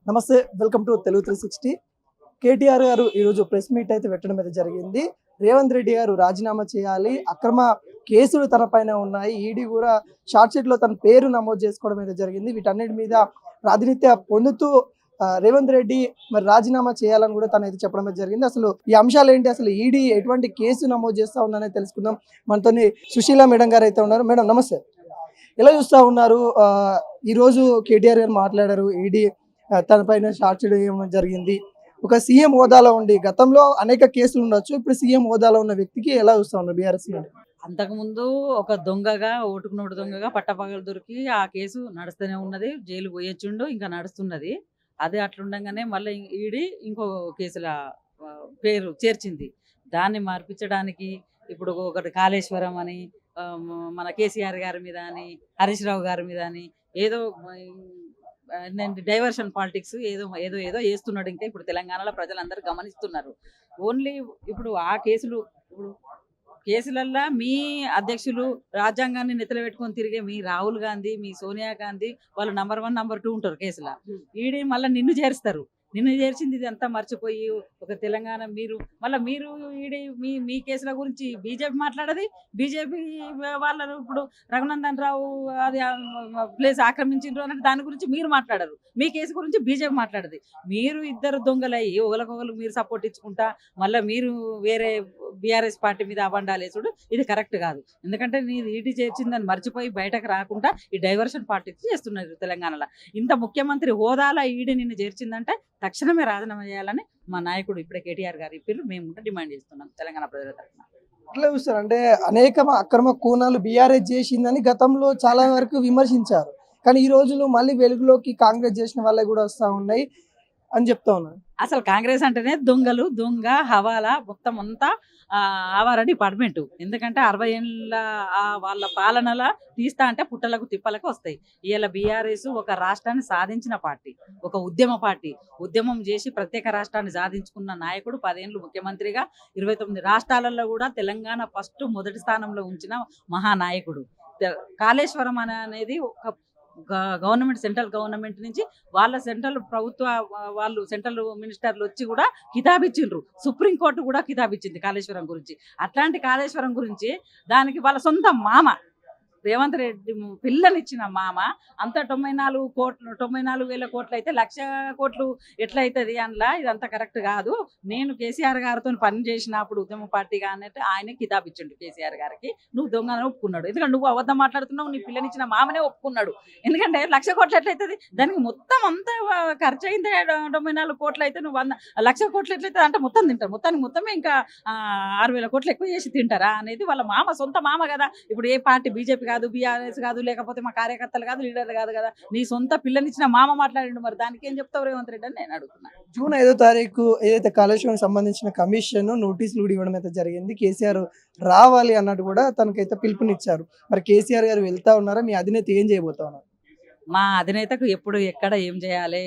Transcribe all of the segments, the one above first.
నమస్తే, welcome to Telugu 360. KTR గారు ఈరోజు ప్రెస్ మీట్ అయితే పెట్టడం అయితే జరిగింది. రేవంత్ రెడ్డి గారు రాజీనామా చేయాలి, అక్రమ కేసులు తన పైన ఉన్నాయి, ఈడీ కూడా షార్ట్ షీట్ లో తన పేరు నమోదు చేసుకోవడం అయితే జరిగింది. వీటన్నిటి మీద ప్రాతినిధ్యం పొందుతూ రేవంత్ రెడ్డి మరి రాజీనామా చేయాలని కూడా తను అయితే చెప్పడం అయితే జరిగింది. అసలు ఈ అంశాలు ఏంటి, అసలు ఈడీ ఎటువంటి కేసు నమోదు చేస్తా ఉందనే తెలుసుకుందాం. మనతోని సుశీల మేడం గారు అయితే ఉన్నారు. మేడం నమస్తే, ఎలా చూస్తా ఉన్నారు? ఈ రోజు కేటీఆర్ గారు మాట్లాడారు, ఈడీ తన పైన షార్ట్ షీట్ వేయడం జరిగింది. ఒక సీఎం హోదాలో ఉండి గతంలో అనేక కేసులు ఉండొచ్చు, ఇప్పుడు సీఎం హోదాలో ఉన్న వ్యక్తికి ఎలా చూస్తా ఉన్నారు బీఆర్ఎస్? అంతకుముందు ఒక దొంగగా ఓటుకు నోటు దొంగగా పట్టపగలు దొరికి ఆ కేసు నడుస్తూనే ఉన్నది. జైలు పోయొచ్చుండు, ఇంకా నడుస్తున్నది. అదే అట్లుండగానే మళ్ళీ ఈడి ఇంకో కేసుల పేరు చేర్చింది. దాన్ని మార్పించడానికి ఇప్పుడు ఒకటి కాళేశ్వరం అని, మన కేసీఆర్ గారి మీద అని, హరీష్ రావు గారి మీద అని ఏదో డైవర్షన్ పాలిటిక్స్ ఏదో ఏదో ఏదో వేస్తున్నాడు. ఇంకా ఇప్పుడు తెలంగాణలో ప్రజలందరూ గమనిస్తున్నారు. ఓన్లీ ఇప్పుడు ఆ కేసులు, ఇప్పుడు కేసులల్లా మీ అధ్యక్షులు రాజ్యాంగాన్ని నెత్తలు పెట్టుకొని తిరిగే మీ రాహుల్ గాంధీ, మీ సోనియా గాంధీ వాళ్ళు నంబర్ 1 నంబర్ 2 ఉంటారు కేసుల. ఈడీ మళ్ళీ నిన్ను చేరుస్తారు. నిన్ను చేర్చింది ఇది అంతా మర్చిపోయి ఒక తెలంగాణ మీరు ఈడీ మీ కేసుల గురించి బీజేపీ మాట్లాడది. బీజేపీ వాళ్ళను ఇప్పుడు రఘునందన్ రావు అది ప్లేస్ ఆక్రమించిండ్రు అన్నట్టు దాని గురించి మీరు మాట్లాడరు. మీ కేసు గురించి బీజేపీ మాట్లాడది. మీరు ఇద్దరు దొంగలయ్యి ఒకరికొకరు మీరు సపోర్ట్ ఇచ్చుకుంటా మళ్ళీ మీరు వేరే బీఆర్ఎస్ పార్టీ మీద అబండాలేసుడు ఇది కరెక్ట్ కాదు. ఎందుకంటే నేను ఈడీ చేర్చిందని మర్చిపోయి బయటకు రాకుండా ఈ డైవర్షన్ పాలిటిక్స్ చేస్తున్నారు తెలంగాణలో. ఇంత ముఖ్యమంత్రి హోదాలో ఈడీ నిన్ను చేర్చిందంటే తక్షణమే రాజీనామా చేయాలని మా నాయకుడు ఇప్పుడే కేటీఆర్ గారు ఇప్పిర్రు. మేము కూడా డిమాండ్ చేస్తున్నాం తెలంగాణ ప్రజల తరఫున. ఎట్లా చూస్తారు అంటే అనేక అక్రమ కూనాలు బీఆర్ఎస్ చేసిందని గతంలో చాలా వరకు విమర్శించారు, కానీ ఈ రోజులు మళ్ళీ వెలుగులోకి కాంగ్రెస్ చేసిన వాళ్ళే కూడా వస్తూ ఉన్నాయి అని చెప్తా ఉన్నారు. అసలు కాంగ్రెస్ అంటేనే దొంగలు, దొంగ హవాలా మొత్తం అంతా ఆవార డిపార్ట్మెంట్. ఎందుకంటే 60 ఏళ్ళ వాళ్ళ పాలనలో తీస్తా అంటే పుట్టలకు తిప్పలకు వస్తాయి. ఇవాళ బీఆర్ఎస్ ఒక రాష్ట్రాన్ని సాధించిన పార్టీ, ఒక ఉద్యమ పార్టీ. ఉద్యమం చేసి ప్రత్యేక రాష్ట్రాన్ని సాధించుకున్న నాయకుడు, 10 ఏళ్ళు ముఖ్యమంత్రిగా 29 రాష్ట్రాలలో కూడా తెలంగాణ మొదటి స్థానంలో ఉంచిన మహానాయకుడు. కాళేశ్వరం అనేది ఒక గవర్నమెంట్, సెంట్రల్ గవర్నమెంట్ నుంచి వాళ్ళ సెంట్రల్ ప్రభుత్వ వాళ్ళు సెంట్రల్ మినిస్టర్లు వచ్చి కూడా కితాబిచ్చిండ్రు. సుప్రీంకోర్టు కూడా కితాబిచ్చింది కాళేశ్వరం గురించి. అట్లాంటి కాళేశ్వరం గురించి దానికి వాళ్ళ సొంత మామ రేవంత్ రెడ్డి పిల్లనిచ్చిన మామ అంత 94,000 కోట్లు అయితే 1,00,000 కోట్లు ఎట్లయితుంది అనలా. ఇదంతా కరెక్ట్ కాదు. నేను కేసీఆర్ గారితో పని చేసినప్పుడు ఉద్యమ పార్టీగా అన్నట్టు ఆయన కితాబ్ ఇచ్చిండు కేసీఆర్ గారికి. నువ్వు దొంగని ఒప్పుకున్నాడు. ఎందుకంటే నువ్వు అబద్ధం మాట్లాడుతున్నావు, నీ పిల్లనిచ్చిన మామనే ఒప్పుకున్నాడు. ఎందుకంటే 1,00,000 కోట్లు ఎట్లయితుంది, దానికి మొత్తం అంతా ఖర్చు అయింది 94 కోట్లు అయితే నువ్వు 1,00,000 కోట్లు ఎట్లయితుంది అంటే మొత్తం తింటారు. మొత్తమే ఇంకా 6,000 కోట్లు ఎక్కువ చేసి తింటారా అనేది వాళ్ళ మామ, సొంత మామ కదా. ఇప్పుడు ఏ పార్టీ బీజేపీ కాదు, బీఆర్ఎస్ కాదు, లేకపోతే మా కార్యకర్తలు కాదు, లీడర్లు కాదు కదా. నీ సొంత పిల్లనిచ్చిన మామ మాట్లాడిండు. మరి దానికి ఏం చెప్తావు రేవంత్ రెడ్డి అని నేను అడుగుతున్నాను. జూన్ 5వ తారీఖు ఏదైతే కాళేశ్వరం సంబంధించిన కమిషన్ నోటీసులు కూడా ఇవ్వడం అయితే జరిగింది. కేసీఆర్ రావాలి అన్నట్టు కూడా తనకైతే పిలుపునిచ్చారు. మరి కేసీఆర్ గారు వెళ్తా ఉన్నారా? మీ అధినేత ఏం చేయబోతా ఉన్నారు? మా అధినేతకు ఎప్పుడు ఎక్కడ ఏం చేయాలి,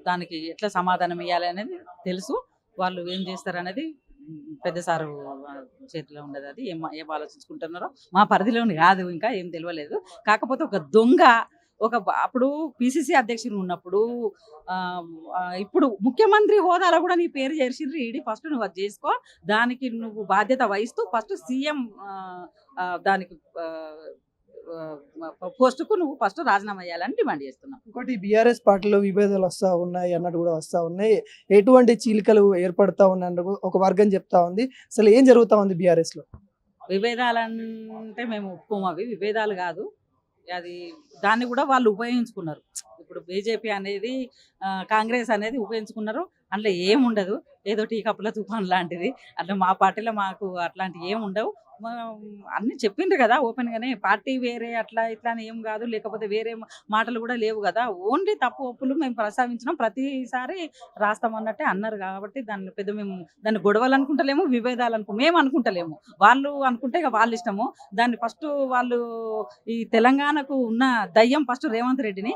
దానికి ఎట్లా సమాధానం ఇవ్వాలి అనేది తెలుసు. వాళ్ళు ఏం చేస్తారు అనేది పెద్ద సారు చేతిలో ఉండదు. అది ఏం ఆలోచించుకుంటున్నారో మా పరిధిలోని కాదు, ఇంకా ఏం తెలియలేదు. కాకపోతే ఒక దొంగ అప్పుడు పిసిసి అధ్యక్షుడు ఉన్నప్పుడు ఇప్పుడు ముఖ్యమంత్రి హోదాలో కూడా నీ పేరు చేర్చిండ్రు ఈడీ. ఫస్ట్ నువ్వు అది చేసుకో, దానికి నువ్వు బాధ్యత వహిస్తూ ఫస్ట్ సీఎం దానికి పోస్టుకు నువ్వు ఫస్ట్ రాజీనామా చేయాలని డిమాండ్ చేస్తున్నాం. ఇంకోటి బీఆర్ఎస్ పార్టీలో విభేదాలు వస్తూ ఉన్నాయి అన్నట్టు కూడా వస్తూ ఉన్నాయి. ఎటువంటి చీలికలు ఏర్పడతా ఉన్నట్టు ఒక వర్గం చెప్తా ఉంది. అసలు ఏం జరుగుతూ ఉంది బీఆర్ఎస్ లో? విభేదాలంటే మేము ఒప్పుకోము. అవి విభేదాలు కాదు, అది దాన్ని కూడా వాళ్ళు ఉపయోగించుకున్నారు. ఇప్పుడు బీజేపీ అనేది కాంగ్రెస్ అనేది ఉపయోగించుకున్నారు. అందులో ఏముండదు, ఏదో టీ కప్పుల తుఫాన్ లాంటిది. అట్లా మా పార్టీలో మాకు అట్లాంటివి ఏమి ఉండవు. అన్నీ చెప్పిండ్రు కదా ఓపెన్గానే. పార్టీ వేరే అట్లా ఇట్లా అని ఏం కాదు, లేకపోతే వేరే మాటలు కూడా లేవు కదా. ఓన్లీ తప్పు ఒప్పులు మేము ప్రస్తావించినాం, ప్రతిసారి రాస్తామన్నట్టే అన్నారు. కాబట్టి మేము దాన్ని గొడవలు అనుకుంటలేము, విభేదాలు మేము అనుకుంటలేము. వాళ్ళు అనుకుంటే ఇక వాళ్ళ ఇష్టము. దాన్ని ఫస్ట్ వాళ్ళు ఈ తెలంగాణకు ఉన్న దయ్యం ఫస్ట్ రేవంత్ రెడ్డిని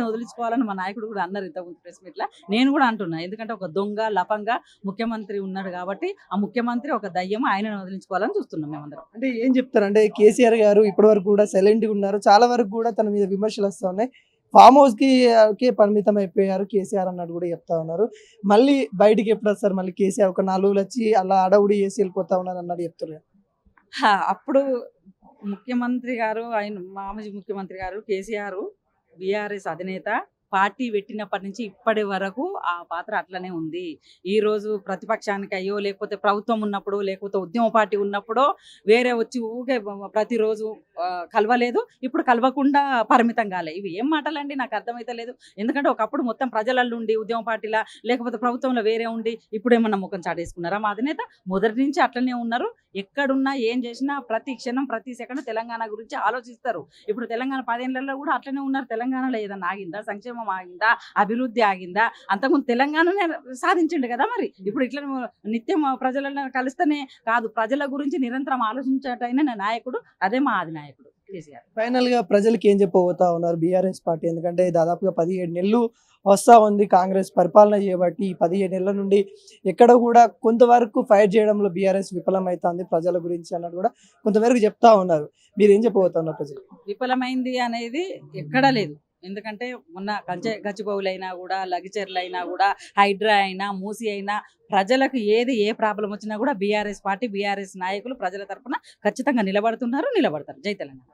వదిలించుకోవాలని మా నాయకుడు కూడా అన్నారు ఇంతకుముందు ప్రెస్ మీట్లో. నేను కూడా అంటున్నా, ఎందుకంటే ఒక దొంగ లపంగా ముఖ్యమంత్రి ఉన్నాడు కాబట్టి ఆ ముఖ్యమంత్రి ఒక దయ్యం, ఆయనను వదిలించుకోవాలని చూస్తున్నాం మేమందరం. అంటే ఏం చెప్తారు అంటే కేసీఆర్ గారు ఇప్పటి వరకు కూడా సైలెంట్గా ఉన్నారు, చాలా వరకు కూడా తన మీద విమర్శలు వస్తూ ఉన్నాయి. ఫామ్ హౌస్ కి పరిమితం అయిపోయారు కేసీఆర్ అన్నట్టు కూడా చెప్తా ఉన్నారు. మళ్ళీ బయటికి ఎప్పుడు వస్తారు మళ్ళీ కేసీఆర్? ఒక 4 రోజులు వచ్చి అలా అడవుడి చేసి వెళ్ళిపోతా ఉన్నారు అన్నట్టు చెప్తున్నారు. అప్పుడు ముఖ్యమంత్రి గారు, ఆయన మాజీ ముఖ్యమంత్రి గారు కేసీఆర్ బీఆర్ఎస్ అధినేత పార్టీ పెట్టినప్పటి నుంచి ఇప్పటి వరకు ఆ పాత్ర అట్లనే ఉంది. ఈ రోజు ప్రతిపక్షానికి అయ్యో, లేకపోతే ప్రభుత్వం ఉన్నప్పుడు, లేకపోతే ఉద్యమ పార్టీ ఉన్నప్పుడో వేరే వచ్చి ఊకే ప్రతిరోజు కలవలేదు, ఇప్పుడు కలవకుండా పరిమితం కాలే. ఇవి ఏం మాటలండి, నాకు అర్థమైతే లేదు. ఎందుకంటే ఒకప్పుడు మొత్తం ప్రజలలో ఉండి ఉద్యమ పార్టీలా లేకపోతే ప్రభుత్వంలో వేరే ఉండి ఇప్పుడు ఏమన్నా ముఖం చాటేసుకున్నారా? మా అధినేత మొదటి నుంచి అట్లనే ఉన్నారు. ఎక్కడున్నా ఏం చేసినా ప్రతి క్షణం ప్రతి సెకండ్ తెలంగాణ గురించి ఆలోచిస్తారు. ఇప్పుడు తెలంగాణ 10 ఏళ్లలో కూడా అట్లనే ఉన్నారు. తెలంగాణలో ఏదన్నా ఆగిందా? సంక్షేమం ఆగిందా? అభివృద్ధి ఆగిందా? అంతకుముందు తెలంగాణనే సాధించిండు కదా. మరి ఇప్పుడు ఇట్లా నిత్యం ప్రజలను కలుస్తూనే కాదు, ప్రజల గురించి నిరంతరం ఆలోచించేటైన నాయకుడు అదే మా అధినాయకుడు కేసీఆర్. ఫైనల్ గా ప్రజలకి ఏం చెప్పబోతా ఉన్నారు బీఆర్ఎస్ పార్టీ? ఎందుకంటే దాదాపుగా 17 నెలలు వస్తా ఉంది కాంగ్రెస్ పరిపాలన చేయబట్టి. ఈ 17 నెలల నుండి ఎక్కడ కూడా కొంతవరకు ఫైట్ చేయడంలో బీఆర్ఎస్ విఫలమైతుంది ప్రజల గురించి అన్నట్టు కూడా కొంతవరకు చెప్తా ఉన్నారు. మీరు ఏం చెప్పబోతా ఉన్నారు ప్రజలు? విఫలమైంది అనేది ఎక్కడా లేదు. ఎందుకంటే మొన్న గచ్చిబౌలైనా కూడా, లగిచెర్లైనా కూడా, హైడ్రా అయినా, మూసి అయినా ప్రజలకు ఏ ప్రాబ్లం వచ్చినా కూడా బీఆర్ఎస్ పార్టీ, బీఆర్ఎస్ నాయకులు ప్రజల తరఫున ఖచ్చితంగా నిలబడుతున్నారు, నిలబడతారు. జై తెలంగాణ.